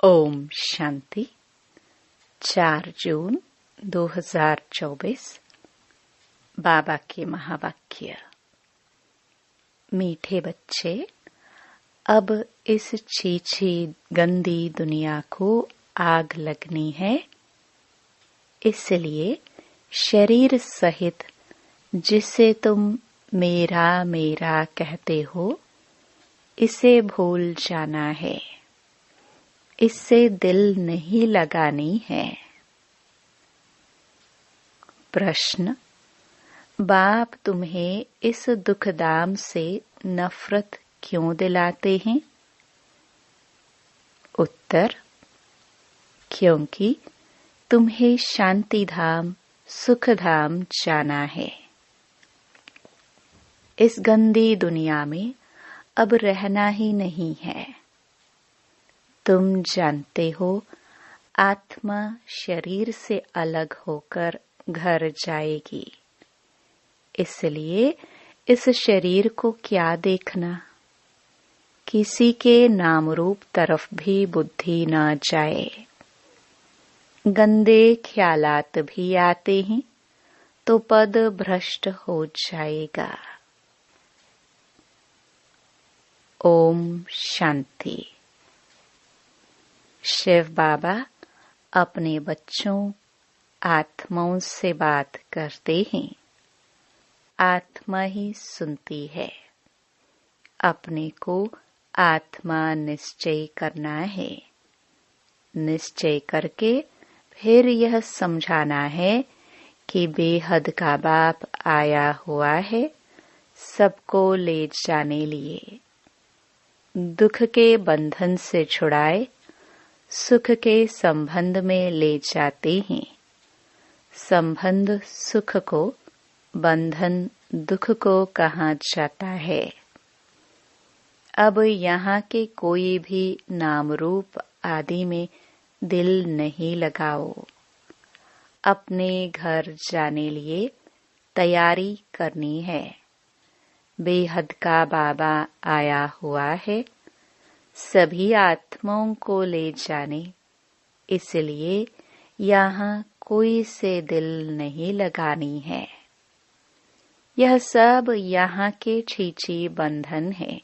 ओम शांति। 4 जून 2024। बाबा के महावाक्य। मीठे बच्चे, अब इस छीछी गंदी दुनिया को आग लगनी है, इसलिए शरीर सहित जिसे तुम मेरा मेरा कहते हो, इसे भूल जाना है। इससे दिल नहीं लगानी है। प्रश्न: बाप तुम्हें इस दुखधाम से नफरत क्यों दिलाते हैं? उत्तर: क्योंकि तुम्हें शांति धाम, सुख धाम जाना है। इस गंदी दुनिया में अब रहना ही नहीं है। तुम जानते हो, आत्मा शरीर से अलग होकर घर जाएगी, इसलिए इस शरीर को क्या देखना। किसी के नाम रूप तरफ भी बुद्धि न जाए। गंदे ख्यालात भी आते हैं तो पद भ्रष्ट हो जाएगा। ओम शांति। शिव बाबा अपने बच्चों आत्माओं से बात करते हैं। आत्मा ही सुनती है। अपने को आत्मा निश्चय करना है। निश्चय करके फिर यह समझाना है कि बेहद का बाप आया हुआ है सबको ले जाने लिए। दुख के बंधन से छुड़ाए सुख के संबंध में ले जाते हैं। संबंध सुख को, बंधन दुख को कहा जाता है। अब यहाँ के कोई भी नाम रूप आदि में दिल नहीं लगाओ। अपने घर जाने लिए तैयारी करनी है। बेहद का बाबा आया हुआ है सभी आत्माओं को ले जाने, इसलिए यहाँ कोई से दिल नहीं लगानी है। यह सब यहाँ के छीछी बंधन है।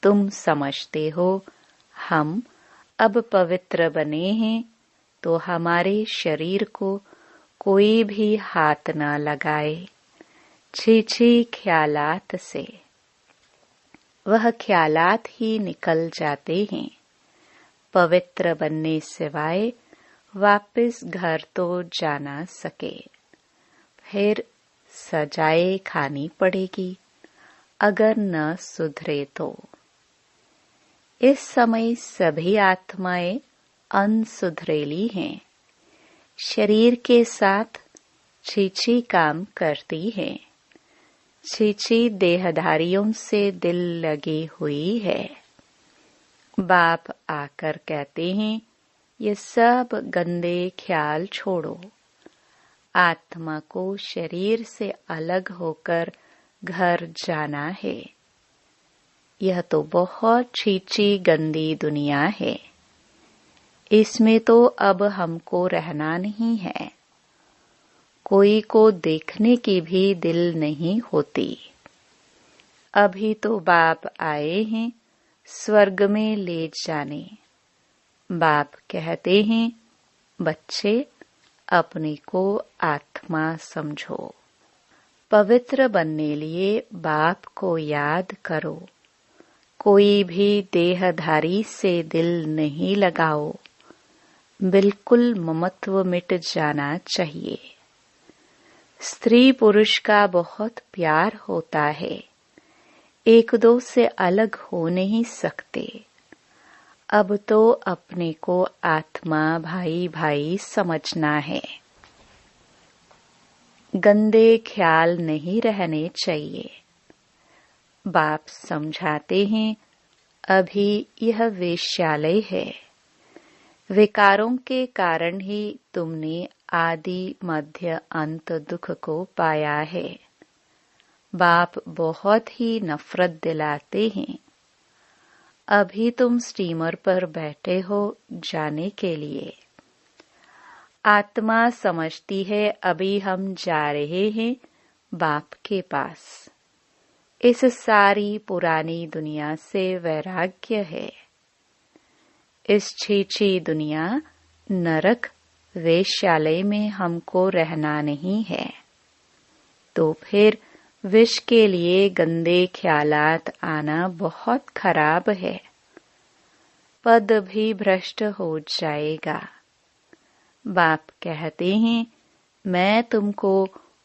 तुम समझते हो हम अब पवित्र बने हैं तो हमारे शरीर को कोई भी हाथ न लगाए। छीछी ख्यालात से वह ख्यालात ही निकल जाते हैं। पवित्र बनने सिवाय वापस घर तो जाना सके। फिर सजाए खानी पड़ेगी अगर न सुधरे तो। इस समय सभी आत्माएं अनसुधरेली हैं। शरीर के साथ छीछी काम करती हैं। छीछी देहधारियों से दिल लगी हुई है। बाप आकर कहते हैं, ये सब गंदे ख्याल छोड़ो। आत्मा को शरीर से अलग होकर घर जाना है। यह तो बहुत छीछी गंदी दुनिया है। इसमें तो अब हमको रहना नहीं है। कोई को देखने की भी दिल नहीं होती। अभी तो बाप आए हैं स्वर्ग में ले जाने। बाप कहते हैं, बच्चे अपने को आत्मा समझो। पवित्र बनने लिए बाप को याद करो। कोई भी देहधारी से दिल नहीं लगाओ। बिल्कुल ममत्व मिट जाना चाहिए। स्त्री पुरुष का बहुत प्यार होता है। एक दो से अलग हो नहीं सकते। अब तो अपने को आत्मा भाई भाई समझना है। गंदे ख्याल नहीं रहने चाहिए। बाप समझाते हैं, अभी यह वेश्यालय है। विकारों के कारण ही तुमने आदि मध्य अंत दुख को पाया है। बाप बहुत ही नफरत दिलाते हैं। अभी तुम स्टीमर पर बैठे हो जाने के लिए। आत्मा समझती है अभी हम जा रहे हैं बाप के पास। इस सारी पुरानी दुनिया से वैराग्य है। इस छीछी दुनिया नरक वेश्यालय में हमको रहना नहीं है। तो फिर विष के लिए गंदे ख्यालात आना बहुत खराब है। पद भी भ्रष्ट हो जाएगा। बाप कहते हैं मैं तुमको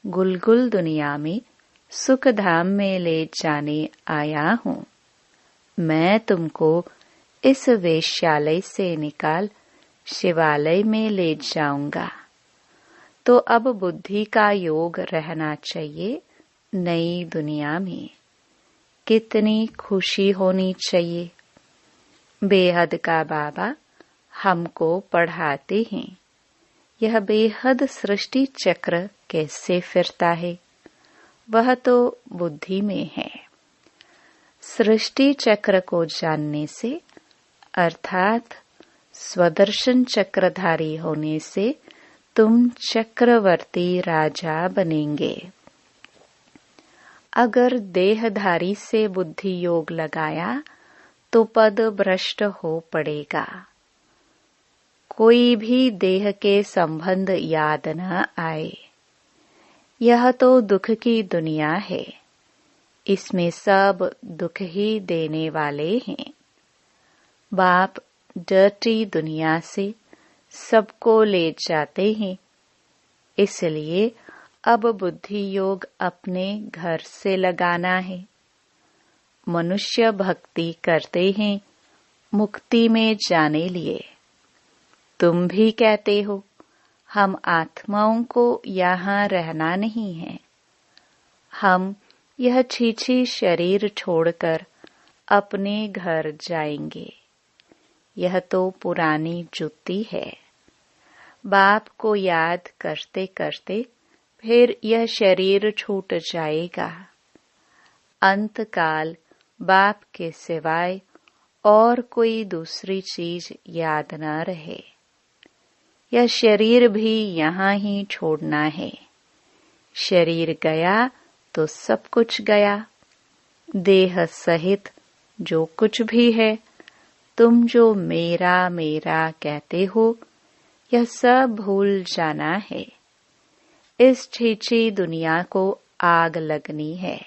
गुलगुल दुनिया में सुख धाम में ले जाने आया हूँ। मैं तुमको इस वेश्यालय से निकाल शिवालय में ले जाऊंगा। तो अब बुद्धि का योग रहना चाहिए नई दुनिया में। कितनी खुशी होनी चाहिए। बेहद का बाबा हमको पढ़ाते हैं यह बेहद सृष्टि चक्र कैसे फिरता है, वह तो बुद्धि में है। सृष्टि चक्र को जानने से अर्थात स्वदर्शन चक्रधारी होने से तुम चक्रवर्ती राजा बनेंगे। अगर देहधारी से बुद्धि योग लगाया तो पद भ्रष्ट हो पड़ेगा। कोई भी देह के संबंध याद न आए। यह तो दुख की दुनिया है। इसमें सब दुख ही देने वाले हैं। बाप डर्टी दुनिया से सबको ले जाते हैं। इसलिए अब बुद्धि योग अपने घर से लगाना है। मनुष्य भक्ति करते हैं मुक्ति में जाने लिए। तुम भी कहते हो हम आत्माओं को यहाँ रहना नहीं है। हम यह छीछी शरीर छोड़कर अपने घर जाएंगे। यह तो पुरानी जुत्ती है। बाप को याद करते करते फिर यह शरीर छूट जाएगा। अंतकाल बाप के सिवाय और कोई दूसरी चीज याद न रहे। यह शरीर भी यहाँ ही छोड़ना है। शरीर गया तो सब कुछ गया। देह सहित जो कुछ भी है, तुम जो मेरा मेरा कहते हो, यह सब भूल जाना है। इस छीछी दुनिया को आग लगनी है।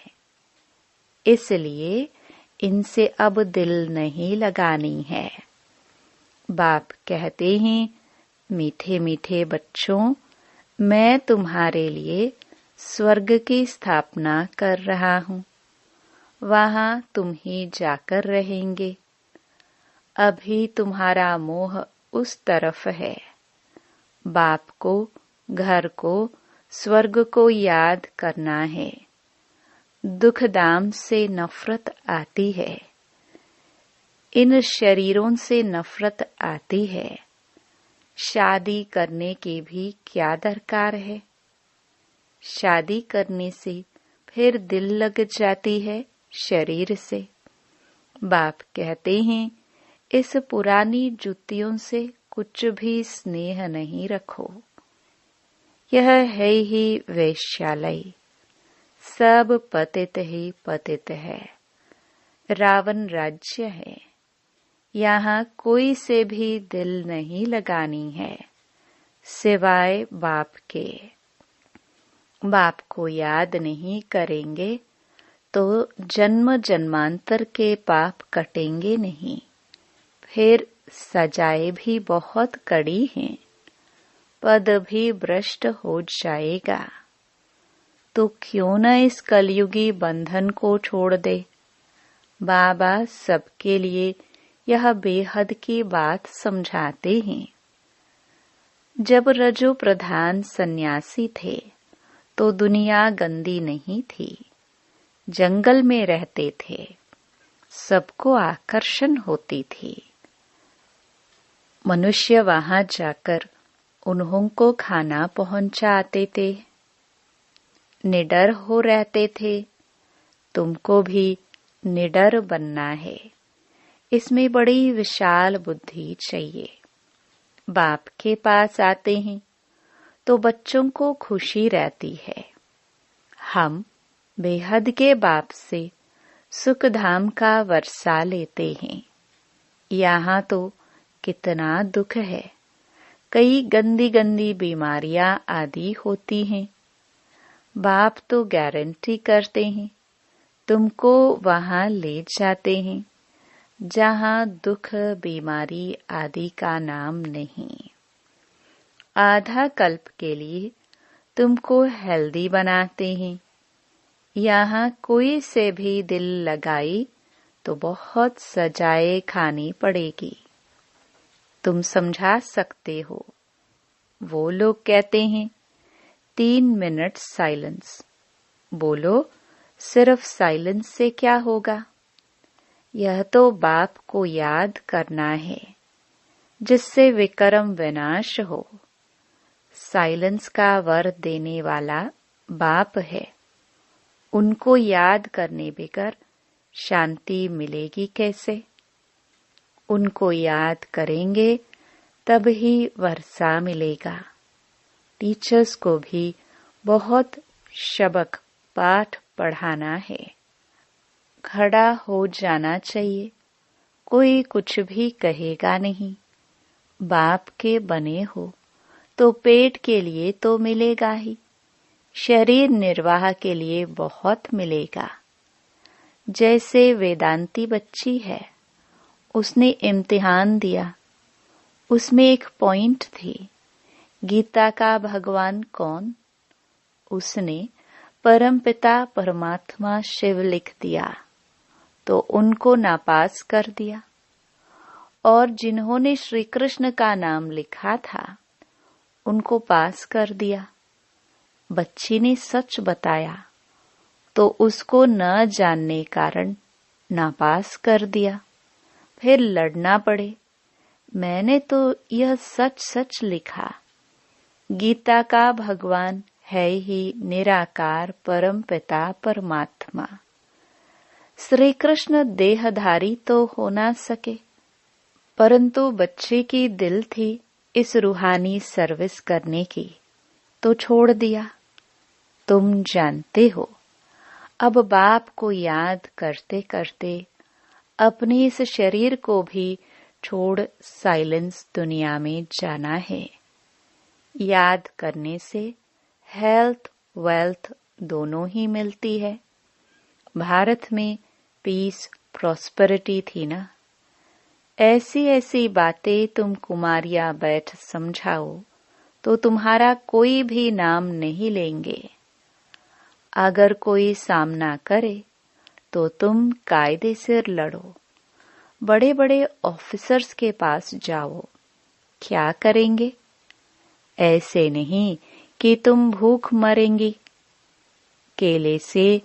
इसलिए इनसे अब दिल नहीं लगानी है। बाप कहते हैं मीठे मीठे बच्चों, मैं तुम्हारे लिए स्वर्ग की स्थापना कर रहा हूँ। वहाँ तुम ही जाकर रहेंगे। अभी तुम्हारा मोह उस तरफ है। बाप को, घर को, स्वर्ग को याद करना है। दुख दाम से नफरत आती है। इन शरीरों से नफरत आती है। शादी करने की भी क्या दरकार है। शादी करने से फिर दिल लग जाती है शरीर से। बाप कहते हैं इस पुरानी जुतियों से कुछ भी स्नेह नहीं रखो। यह है ही वेश्यालय। सब पतित ही पतित है। रावण राज्य है। यहाँ कोई से भी दिल नहीं लगानी है सिवाय बाप के। बाप को याद नहीं करेंगे तो जन्म जन्मांतर के पाप कटेंगे नहीं। फिर सजाएं भी बहुत कड़ी हैं। पद भी भ्रष्ट हो जाएगा। तो क्यों न इस कलयुगी बंधन को छोड़ दे। बाबा सबके लिए यह बेहद की बात समझाते हैं। जब रजो प्रधान सन्यासी थे तो दुनिया गंदी नहीं थी। जंगल में रहते थे। सबको आकर्षण होती थी। मनुष्य वहां जाकर उन्हों को खाना पहुंचाते थे। निडर हो रहते थे। तुमको भी निडर बनना है। इसमें बड़ी विशाल बुद्धि चाहिए। बाप के पास आते हैं तो बच्चों को खुशी रहती है। हम बेहद के बाप से सुख धाम का वर्षा लेते हैं। यहाँ तो कितना दुख है, कई गंदी गंदी बीमारियां आदि होती हैं। बाप तो गारंटी करते हैं, तुमको वहां ले जाते हैं जहां दुख बीमारी आदि का नाम नहीं। आधा कल्प के लिए तुमको हेल्दी बनाते हैं। यहाँ कोई से भी दिल लगाई तो बहुत सजाए खानी पड़ेगी। तुम समझा सकते हो। वो लोग कहते हैं 3 मिनट साइलेंस। बोलो सिर्फ साइलेंस से क्या होगा? यह तो बाप को याद करना है जिससे विक्रम विनाश हो। साइलेंस का वर देने वाला बाप है। उनको याद करने बगैर शांति मिलेगी कैसे? उनको याद करेंगे तब ही वर्षा मिलेगा। टीचर्स को भी बहुत सबक पाठ पढ़ाना है। खड़ा हो जाना चाहिए, कोई कुछ भी कहेगा नहीं। बाप के बने हो तो पेट के लिए तो मिलेगा ही, शरीर निर्वाह के लिए बहुत मिलेगा। जैसे वेदांती बच्ची है, उसने इम्तिहान दिया, उसमें एक पॉइंट थी, गीता का भगवान कौन? उसने परमपिता परमात्मा शिव लिख दिया तो उनको नापास कर दिया। और जिन्होंने श्री कृष्ण का नाम लिखा था उनको पास कर दिया। बच्ची ने सच बताया तो उसको न जानने कारण नापास कर दिया। फिर लड़ना पड़े, मैंने तो यह सच सच लिखा। गीता का भगवान है ही निराकार परम पिता परमात्मा। श्री कृष्ण देहधारी तो हो ना सके, परंतु बच्चे की दिल थी इस रूहानी सर्विस करने की, तो छोड़ दिया। तुम जानते हो, अब बाप को याद करते करते अपने इस शरीर को भी छोड़ साइलेंस दुनिया में जाना है। याद करने से हेल्थ वेल्थ दोनों ही मिलती है। भारत में पीस प्रॉस्पेरिटी थी ना। ऐसी ऐसी बातें तुम कुमारियां बैठ समझाओ तो तुम्हारा कोई भी नाम नहीं लेंगे। अगर कोई सामना करे तो तुम कायदे से लड़ो। बड़े बड़े ऑफिसर्स के पास जाओ, क्या करेंगे? ऐसे नहीं कि तुम भूख मरेंगी। केले से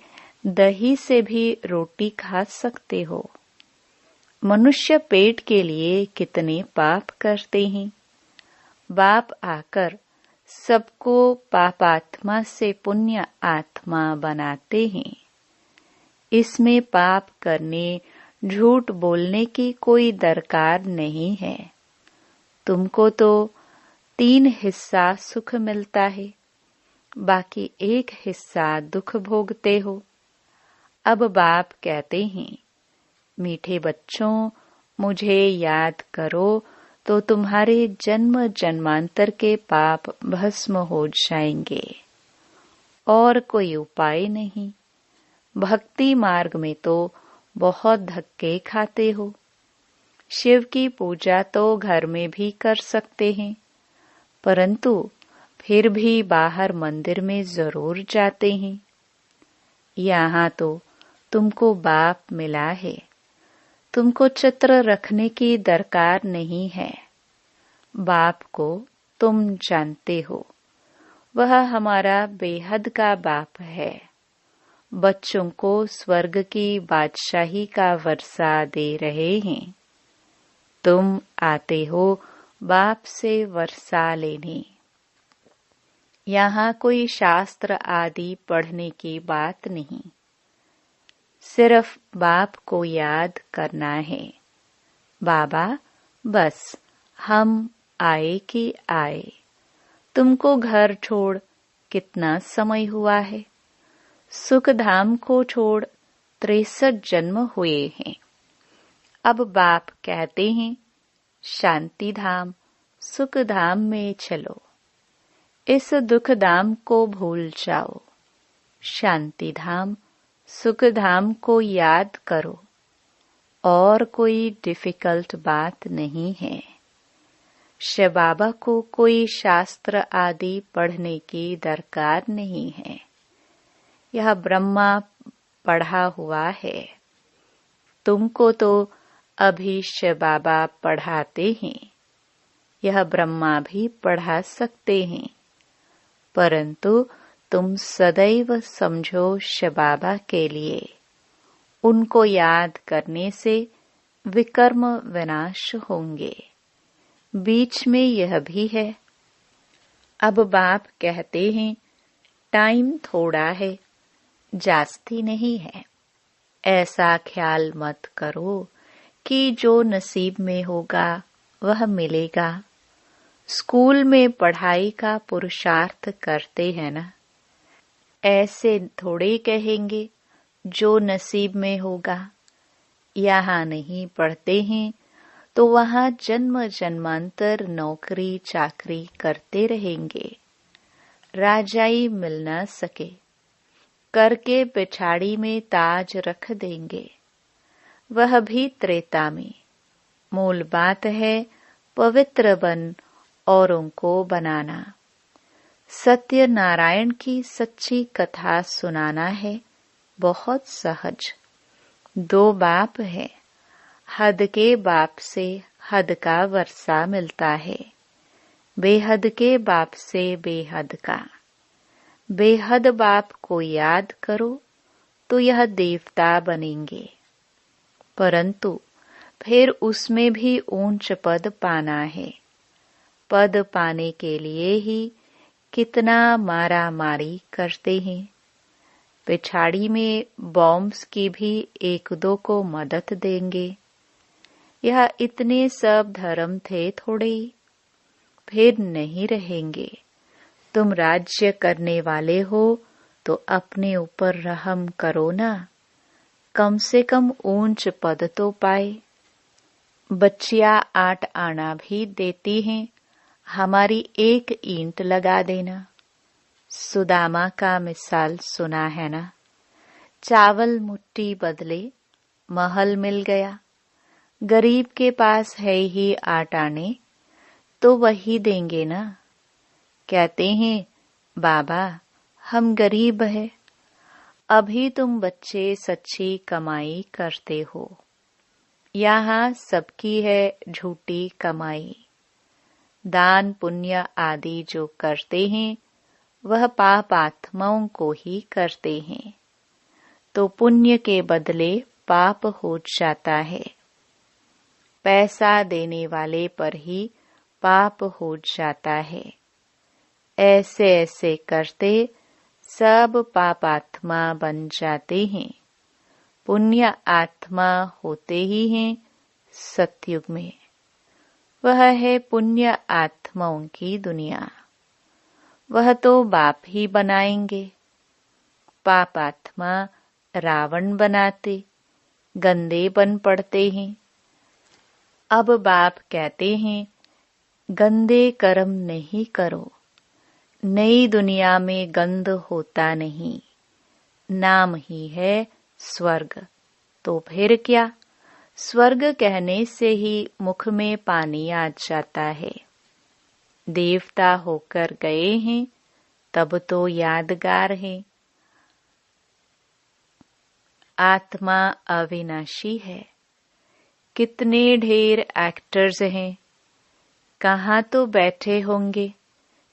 दही से भी रोटी खा सकते हो। मनुष्य पेट के लिए कितने पाप करते हैं। बाप आकर सबको पापात्मा से पुण्य आत्मा बनाते हैं। इसमें पाप करने, झूठ बोलने की कोई दरकार नहीं है। तुमको तो 3 हिस्सा सुख मिलता है, बाकी 1 हिस्सा दुख भोगते हो। अब बाप कहते हैं, मीठे बच्चों, मुझे याद करो तो तुम्हारे जन्म जन्मांतर के पाप भस्म हो जाएंगे। और कोई उपाय नहीं। भक्ति मार्ग में तो बहुत धक्के खाते हो। शिव की पूजा तो घर में भी कर सकते हैं, परंतु फिर भी बाहर मंदिर में जरूर जाते हैं। यहाँ तो तुमको बाप मिला है, तुमको चित्र रखने की दरकार नहीं है। बाप को तुम जानते हो, वह हमारा बेहद का बाप है। बच्चों को स्वर्ग की बादशाही का वर्षा दे रहे हैं। तुम आते हो बाप से वर्षा लेने। यहाँ कोई शास्त्र आदि पढ़ने की बात नहीं, सिर्फ बाप को याद करना है। बाबा बस हम आए कि आए, तुमको घर छोड़ कितना समय हुआ है। सुख धाम को छोड़ 63 जन्म हुए हैं। अब बाप कहते हैं शांति धाम सुख धाम में चलो, इस दुख धाम को भूल जाओ, शांति धाम सुख धाम को याद करो। और कोई डिफिकल्ट बात नहीं है। शिव बाबा को कोई शास्त्र आदि पढ़ने की दरकार नहीं है। यह ब्रह्मा पढ़ा हुआ है। तुमको तो अभी शिव बाबा पढ़ाते हैं। यह ब्रह्मा भी पढ़ा सकते हैं, परंतु तुम सदैव समझो शिव बाबा के लिए। उनको याद करने से विकर्म विनाश होंगे। बीच में यह भी है। अब बाप कहते हैं टाइम थोड़ा है, जास्ती नहीं है। ऐसा ख्याल मत करो कि जो नसीब में होगा वह मिलेगा। स्कूल में पढ़ाई का पुरुषार्थ करते हैं ना, ऐसे थोड़े कहेंगे जो नसीब में होगा। यहाँ नहीं पढ़ते हैं तो वहाँ जन्म जन्मांतर नौकरी चाकरी करते रहेंगे, राजाई मिल न सके, करके पिछाड़ी में ताज रख देंगे, वह भी त्रेता में। मूल बात है पवित्र बन औरों को बनाना। सत्य नारायण की सच्ची कथा सुनाना है, बहुत सहज। दो बाप है, हद के बाप से हद का वर्षा मिलता है, बेहद के बाप से बेहद का। बेहद बाप को याद करो तो यह देवता बनेंगे, परंतु फिर उसमें भी ऊंच पद पाना है। पद पाने के लिए ही कितना मारा मारी करते हैं। पिछाड़ी में बॉम्ब्स की भी एक दो को मदद देंगे। यह इतने सब धर्म थे थोड़े ही, फिर नहीं रहेंगे। तुम राज्य करने वाले हो तो अपने ऊपर रहम करो ना, कम से कम ऊंच पद तो पाए। बच्चियां 8 आना भी देती हैं, हमारी एक ईंट लगा देना। सुदामा का मिसाल सुना है ना, चावल मुट्ठी बदले महल मिल गया। गरीब के पास है ही 8 आने तो वही देंगे ना। कहते हैं बाबा हम गरीब है। अभी तुम बच्चे सच्ची कमाई करते हो, यहाँ सबकी है झूठी कमाई। दान पुण्य आदि जो करते हैं वह पाप आत्माओं को ही करते हैं, तो पुण्य के बदले पाप हो जाता है। पैसा देने वाले पर ही पाप हो जाता है। ऐसे ऐसे करते सब पापात्मा बन जाते हैं। पुण्य आत्मा होते ही हैं सतयुग में। वह है पुण्य आत्माओं की दुनिया। वह तो बाप ही बनाएंगे। पापात्मा रावण बनाते, गंदे बन पड़ते हैं। अब बाप कहते हैं गंदे कर्म नहीं करो। नई दुनिया में गंध होता नहीं, नाम ही है स्वर्ग। तो फिर क्या, स्वर्ग कहने से ही मुख में पानी आ जाता है। देवता होकर गए हैं तब तो यादगार है। आत्मा अविनाशी है। कितने ढेर एक्टर्स हैं, कहाँ तो बैठे होंगे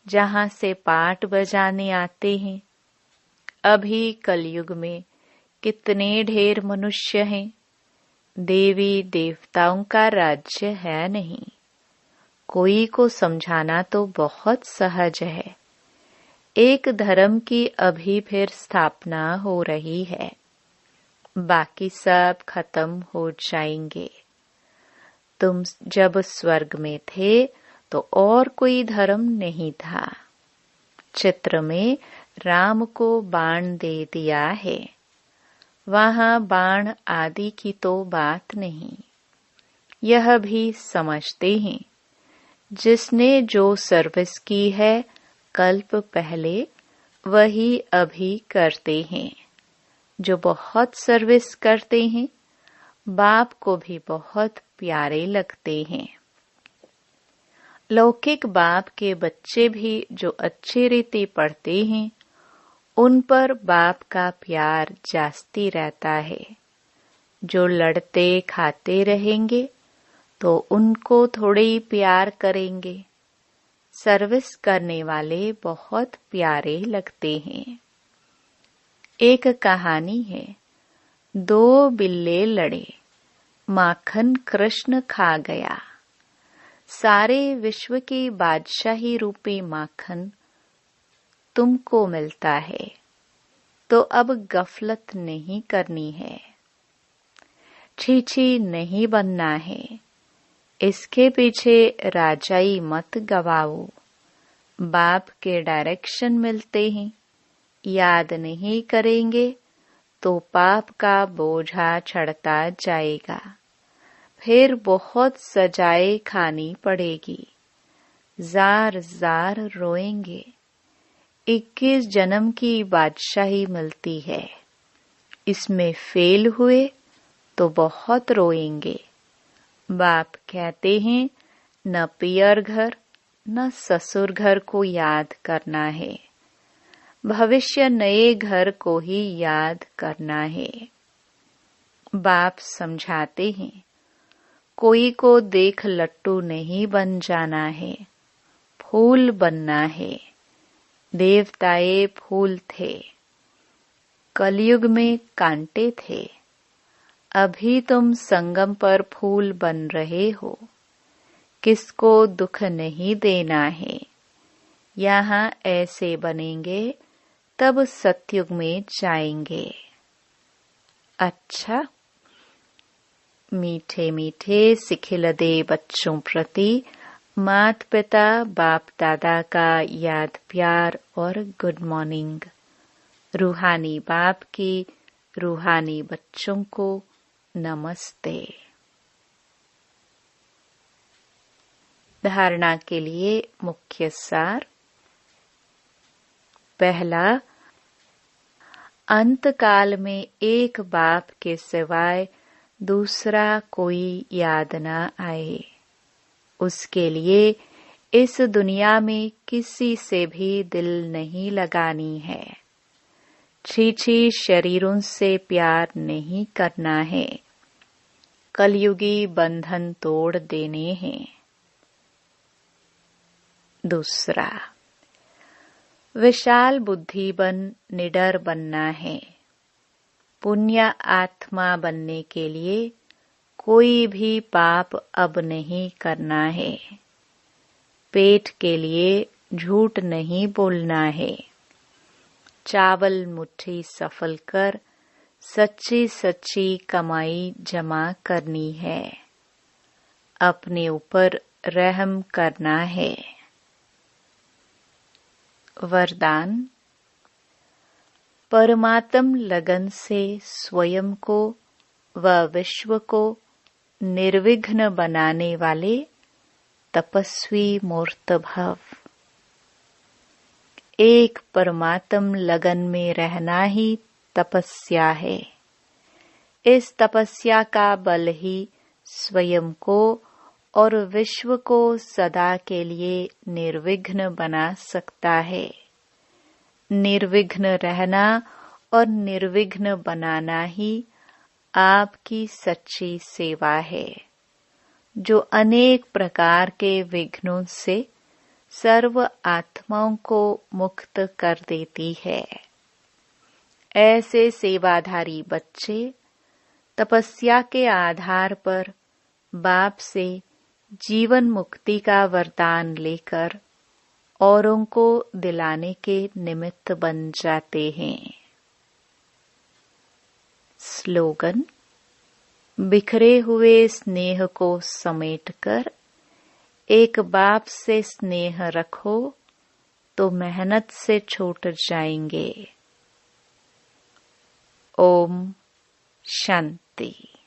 जहाँ से पाठ बजाने आते हैं। अभी कलयुग में कितने ढेर मनुष्य हैं। देवी देवताओं का राज्य है नहीं। कोई को समझाना तो बहुत सहज है। एक धर्म की अभी फिर स्थापना हो रही है, बाकी सब खत्म हो जाएंगे। तुम जब स्वर्ग में थे तो और कोई धर्म नहीं था। चित्र में राम को बाण दे दिया है, वहां बाण आदि की तो बात नहीं। यह भी समझते हैं जिसने जो सर्विस की है कल्प पहले, वही अभी करते हैं। जो बहुत सर्विस करते हैं बाप को भी बहुत प्यारे लगते हैं। लौकिक बाप के बच्चे भी जो अच्छी रीति पढ़ते हैं उन पर बाप का प्यार जास्ती रहता है। जो लड़ते खाते रहेंगे तो उनको थोड़े ही प्यार करेंगे। सर्विस करने वाले बहुत प्यारे लगते हैं। एक कहानी है, दो बिल्ले लड़े, माखन कृष्ण खा गया। सारे विश्व की बादशाही रूपी माखन तुमको मिलता है, तो अब गफलत नहीं करनी है, छीछी नहीं बनना है। इसके पीछे राजाई मत गवाओ। बाप के डायरेक्शन मिलते हैं, याद नहीं करेंगे तो पाप का बोझा चढ़ता जाएगा, फिर बहुत सजाए खानी पड़ेगी, जार जार रोएंगे। 21 जन्म की बादशाही मिलती है, इसमें फेल हुए तो बहुत रोएंगे। बाप कहते हैं न पियर घर न ससुर घर को याद करना है, भविष्य नए घर को ही याद करना है। बाप समझाते हैं कोई को देख लट्टू नहीं बन जाना है, फूल बनना है। देवताए फूल थे, कलयुग में कांटे थे, अभी तुम संगम पर फूल बन रहे हो। किसको दुख नहीं देना है, यहाँ ऐसे बनेंगे तब सतयुग में जाएंगे। अच्छा, मीठे मीठे सिखिलदे बच्चों प्रति माता पिता बाप दादा का याद प्यार और गुड मॉर्निंग। रूहानी बाप की रूहानी बच्चों को नमस्ते। धारणा के लिए मुख्य सार। पहला, अंत काल में एक बाप के सिवाय दूसरा कोई याद न आए, उसके लिए इस दुनिया में किसी से भी दिल नहीं लगानी है। छीछी शरीरों से प्यार नहीं करना है, कलयुगी बंधन तोड़ देने हैं। दूसरा, विशाल बुद्धि बन निडर बनना है। पुण्य आत्मा बनने के लिए कोई भी पाप अब नहीं करना है। पेट के लिए झूठ नहीं बोलना है। चावल मुट्ठी सफल कर सच्ची सच्ची कमाई जमा करनी है। अपने ऊपर रहम करना है। वरदान, परमात्म लगन से स्वयं को व विश्व को निर्विघ्न बनाने वाले तपस्वी मूर्त भव। एक परमात्म लगन में रहना ही तपस्या है। इस तपस्या का बल ही स्वयं को और विश्व को सदा के लिए निर्विघ्न बना सकता है। निर्विघ्न रहना और निर्विघ्न बनाना ही आपकी सच्ची सेवा है, जो अनेक प्रकार के विघ्नों से सर्व आत्माओं को मुक्त कर देती है। ऐसे सेवाधारी बच्चे तपस्या के आधार पर बाप से जीवन मुक्ति का वरदान लेकर औरों को दिलाने के निमित्त बन जाते हैं। स्लोगन, बिखरे हुए स्नेह को समेटकर एक बाप से स्नेह रखो तो मेहनत से छूट जाएंगे। ओम शांति।